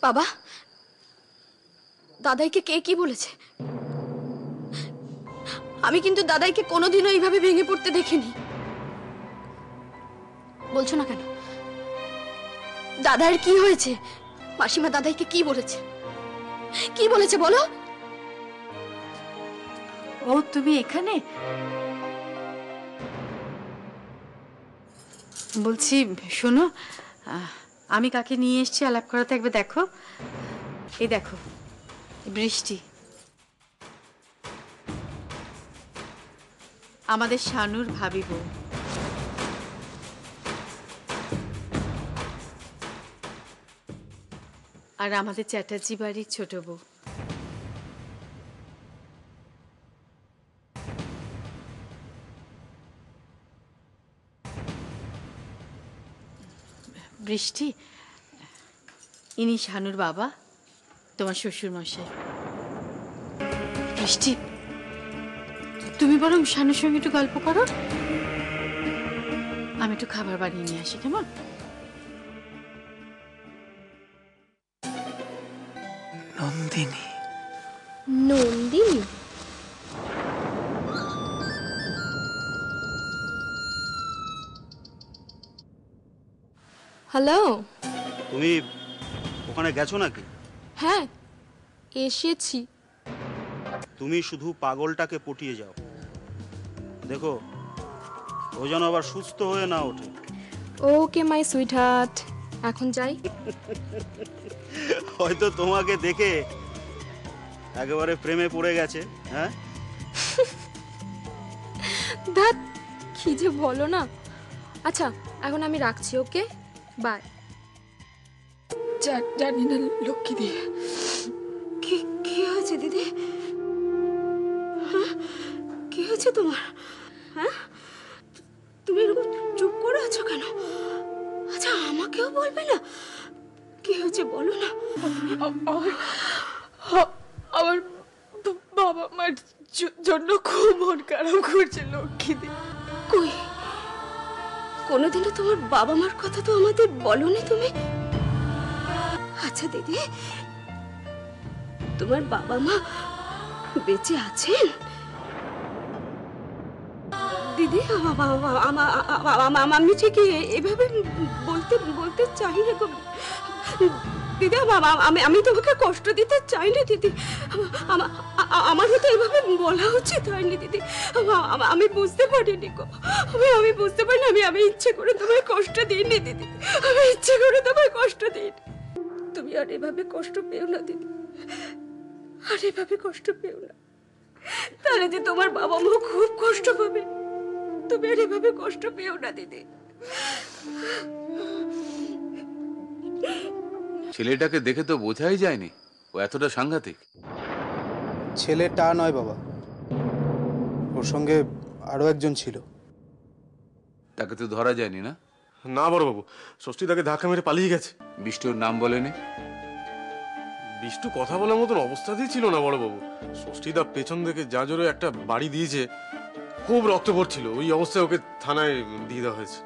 বাবা, দাদাইকে কে কি বলেছে? আমি কিন্তু দাদাইকে কোনোদিনও এইভাবে ভেঙে পড়তে দেখিনি। বলছো না কেন? দাদার কি হয়েছে? মাসিমা দাদাইকে কি বলেছে? কি বলেছে বলো? ও তুমি এখানে? বলছি শোনো, আমি কাকে নিয়ে এসেছি আলাপ করাতে একবার দেখো। এই দেখো, বৃষ্টি আমাদের শানুর ভাবি বউ। আর আমাদের চ্যাটার্জি বাড়ির ছোট বউ। বৃষ্টি, ইনি শানুর বাবা, তোমার শ্বশুর মশাই। বৃষ্টি, তুমি বরং শানুর সঙ্গে একটু গল্প করো, আমি একটু খাবার বানিয়ে নিয়ে আসি, কেমন? নন্দিনী। নন্দিনী? হ্যালো। তুমি ওখানে গেছো নাকি? হ্যাঁ, এসেছি। তুমি শুধু পাগলটাকে পটিয়ে যাও, দেখো ও যেন আবার সুস্থ হয়ে না ওঠে। ওকে মাই সুইট হার্ট, এখন যাই। হয়তো তোমাকে দেখে একেবারে প্রেমে পড়ে গেছে। হ্যাঁ, ধ্যাৎ, কি যে বলো না। আচ্ছা, এখন আমি রাখছি, ওকে বাই। জানি না লক্ষ্মী দিয়ে কি হয়েছে দিদি? কি হয়েছে তোমার? হ্যাঁ, তুমি এরকম চুপ করে আছো কেন? আচ্ছা, আমাকেও বলবে না? কি হয়েছে বলো না। আমার বাবা মার জন্য খুব মন খারাপ করছে লক্ষ্মী দি। কই, কোনোদিনও তোমার বাবা মার কথা তো আমাদের বলনি তুমি। আচ্ছা দিদি, তোমার বাবা মা বেঁচে আছেন? দিদি, আমি ঠিক এভাবে বলতে চাই না গো দিদি। আমি তোমাকে কষ্ট দিতে চাই না দিদি। আমার হয়তো এভাবে বলা উচিত হয়নি দিদি। আমি বুঝতে পারিনি গো। আমি বুঝতে পারিনি। আমি ইচ্ছে করে তোমায় কষ্ট দিইনি দিদি। আমি ইচ্ছে করে তোমায় কষ্ট দিইনি। তুমি আর এভাবে কষ্ট পেও না দিদি, আর এভাবে কষ্ট পেও না। তাহলে যে তোমার বাবা মা খুব কষ্ট পাবে। তুমি আর এভাবে কষ্ট পেও না দিদি। ছেলেটাকে দেখে তো বোঝাই যায়নি ও এতটা সাংঘাতিক। ছেলেটা নয় বাবা, ওর সঙ্গে আরো একজন ছিল। তাকে তো ধরা যায়নি না? না বড়বাবু, ষষ্ঠী তাকে ধাক্কা মেরে পালিয়ে গেছে। বিষ্টুর নাম বলেনি? বিষ্টু কথা বলার মতন অবস্থাতেই ছিল না বড়বাবু। ষষ্ঠীদা পেছন থেকে যা জোরে একটা বাড়ি দিয়েছে, খুব রক্ত পড়ছিল। ওই অবস্থায় ওকে থানায় দিয়ে দেওয়া হয়েছে।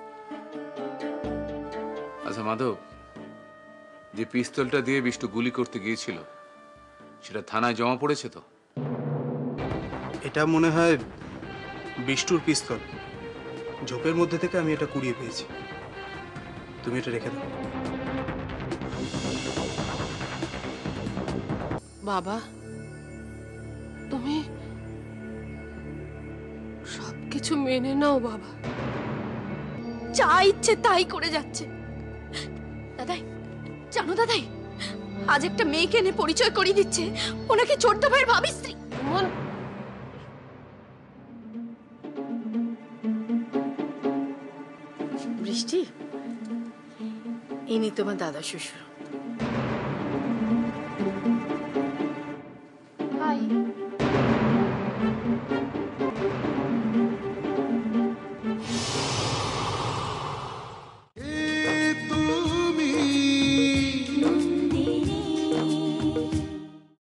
আচ্ছা মাধব, যে পিস্তলটা দিয়ে বিষ্টু গুলি করতে গিয়েছিল সেটা থানায় জমা পড়েছে তো? এটা মনে হয় বিষ্টুর পিস্তল। ঝোপের মধ্যে থেকে আমি এটা কুড়িয়ে পেয়েছি। তুমি এটা রেখে দাও। বাবা, তুমি সবকিছু মেনে নাও বাবা। যা ইচ্ছে তাই করে যাচ্ছে। দাদাই, জানো দাদাই, আজ একটা মেয়েকে এনে পরিচয় করিয়ে দিচ্ছে ওনাকে ছোট্ট ভাইয়ের ভাবি স্ত্রী। বৃষ্টি, ইনি তোমার দাদা শ্বশুর